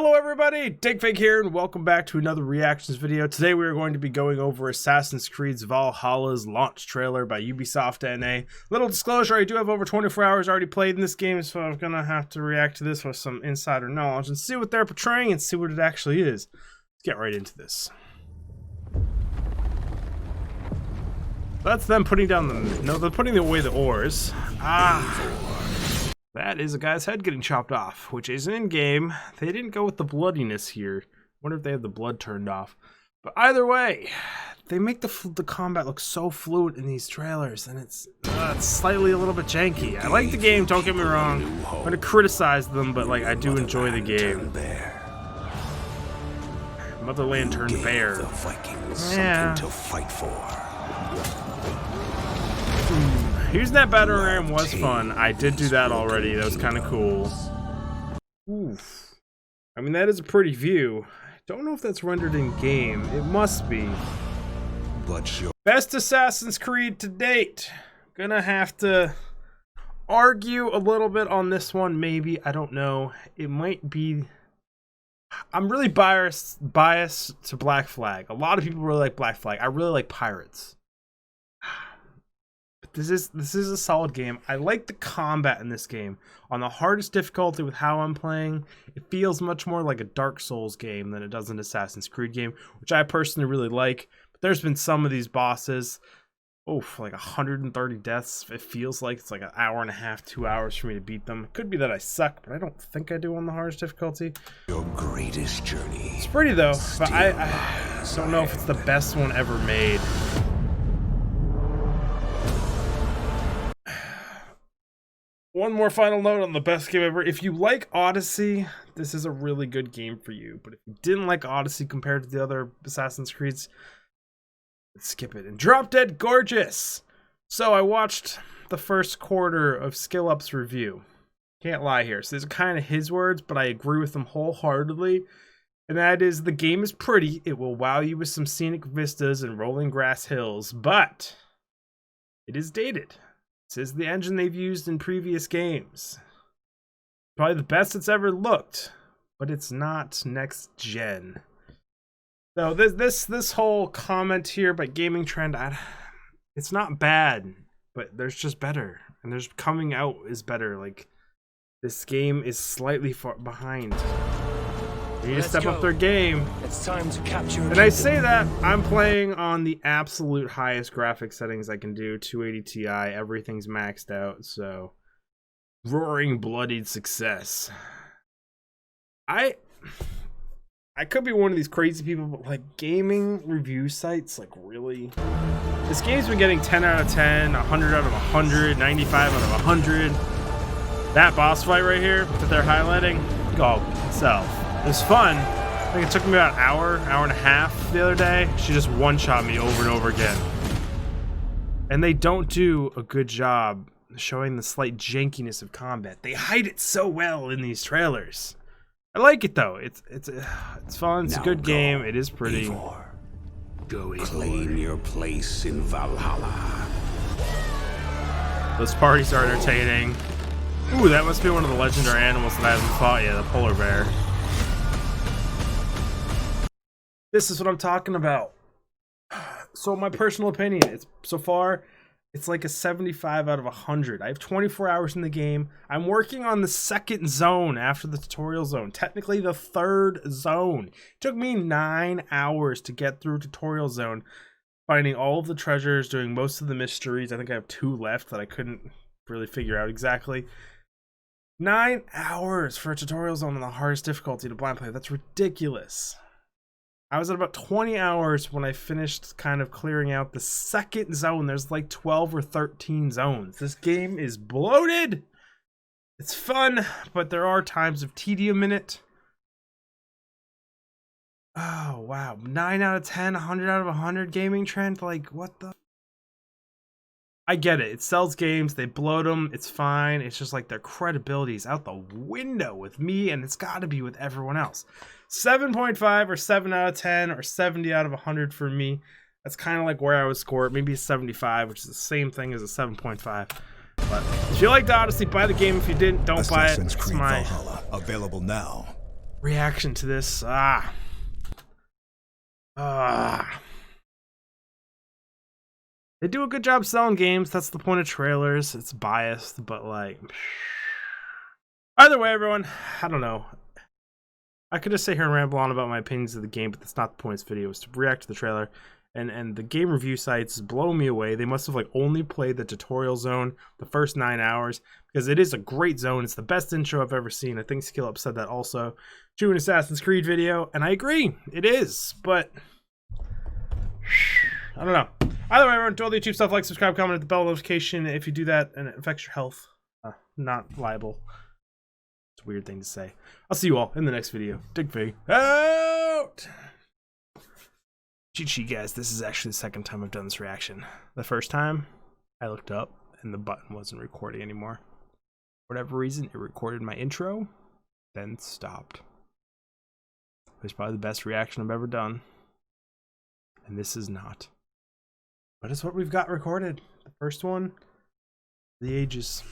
Hello everybody, Digfig here and welcome back to another reactions video. Today we are going to be going over Assassin's Creed's Valhalla's launch trailer by Ubisoft NA. Little disclosure, I do have over 24 hours already played in this game, so I'm gonna have to react to this with some insider knowledge and see what they're portraying and see what it actually is. Let's get right into this. That's them putting down the... No, they're putting away the ores. That is a guy's head getting chopped off, which is in-game. They didn't go with the bloodiness here. Wonder if they have the blood turned off. But either way, they make the combat look so fluid in these trailers, and it's slightly a little bit janky. I like the game, don't get me wrong. I'm gonna criticize them, but like I do enjoy the game. Motherland turned bear. Yeah. To fight for. Using that battle ram was fun. I did do that already. That was kind of cool. Oof. I mean, that is a pretty view. I don't know if that's rendered in game. It must be. But sure. Best Assassin's Creed to date. Gonna have to argue a little bit on this one, maybe. I don't know. It might be... I'm really biased to Black Flag. A lot of people really like Black Flag. I really like Pirates. This is a solid game. I like the combat in this game. On the hardest difficulty with how I'm playing, it feels much more like a Dark Souls game than it does an Assassin's Creed game, which I personally really like. But there's been some of these bosses, for like 130 deaths. It feels like it's like an hour and a half, 2 hours for me to beat them. It could be that I suck, but I don't think I do on the hardest difficulty. Your greatest journey. It's pretty though, but I don't know if it's the best one ever made. One more final note on the best game ever. If you like Odyssey, this is a really good game for you. But if you didn't like Odyssey compared to the other Assassin's Creeds, skip it. And Drop Dead Gorgeous. So I watched the first quarter of Skill Up's review. Can't lie here. So these are kind of his words, but I agree with them wholeheartedly. And that is, the game is pretty. It will wow you with some scenic vistas and rolling grass hills, but it is dated. This is the engine they've used in previous games. Probably the best it's ever looked, but it's not next gen. So this whole comment here by Gaming Trend, it's not bad, but there's just better, and there's coming out is better. Like, this game is slightly far behind. They need to step up their game. It's time to capture. And I say that I'm playing on the absolute highest graphic settings I can do, 280 Ti. Everything's maxed out, so roaring bloodied success. I could be one of these crazy people, but like gaming review sites, like really, this game's been getting 10 out of 10, 100 out of 100, 95 out of 100. That boss fight right here that they're highlighting, go itself. It was fun. I think it took me about an hour and a half the other day. She just one-shot me over and over again. And they don't do a good job showing the slight jankiness of combat. They hide it so well in these trailers. I like it though. It's fun. It's a good game. It is pretty. Go claim your place in Valhalla. Those parties are entertaining. Ooh, that must be one of the legendary animals that I haven't fought yet. The polar bear. This is what I'm talking about. So my personal opinion, so far, it's like a 75 out of 100. I have 24 hours in the game. I'm working on the second zone after the tutorial zone. Technically the third zone. It took me 9 hours to get through tutorial zone, finding all of the treasures, doing most of the mysteries. I think I have 2 left that I couldn't really figure out exactly. 9 hours for a tutorial zone on the hardest difficulty to blind play. That's ridiculous. I was at about 20 hours when I finished kind of clearing out the second zone. There's like 12 or 13 zones. This game is bloated. It's fun, but there are times of tedium in it. Oh, wow. 9 out of 10, 100 out of 100 gaming trend. Like, what the... I get it. It sells games. They bloat them. It's fine. It's just like their credibility is out the window with me, and it's got to be with everyone else. 7.5 or 7 out of 10 or 70 out of 100 for me. That's kind of like where I would score it. Maybe a 75, which is the same thing as a 7.5. But if you liked Odyssey, buy the game. If you didn't, don't buy it. It's Valhalla, available now. reaction to this. They do a good job selling games. That's the point of trailers. It's biased, but like, either way, everyone, I don't know. I could just sit here and ramble on about my opinions of the game, but that's not the point of this video. Is to react to the trailer. And the game review sites blow me away. They must have like only played the tutorial zone the first 9 hours, because it is a great zone. It's the best intro I've ever seen. I think SKILL said that also to an Assassin's Creed video, and I agree, it is. But I don't know. Either way, everyone, do all the YouTube stuff, like, subscribe, comment, hit the bell notification if you do that, and it affects your health. Not liable. It's a weird thing to say. I'll see you all in the next video. Digfig out. GG guys, this is actually the second time I've done this reaction. The first time, I looked up and the button wasn't recording anymore. For whatever reason, it recorded my intro, then stopped. It was probably the best reaction I've ever done. And this is not. But it's what we've got recorded. The first one, the ages.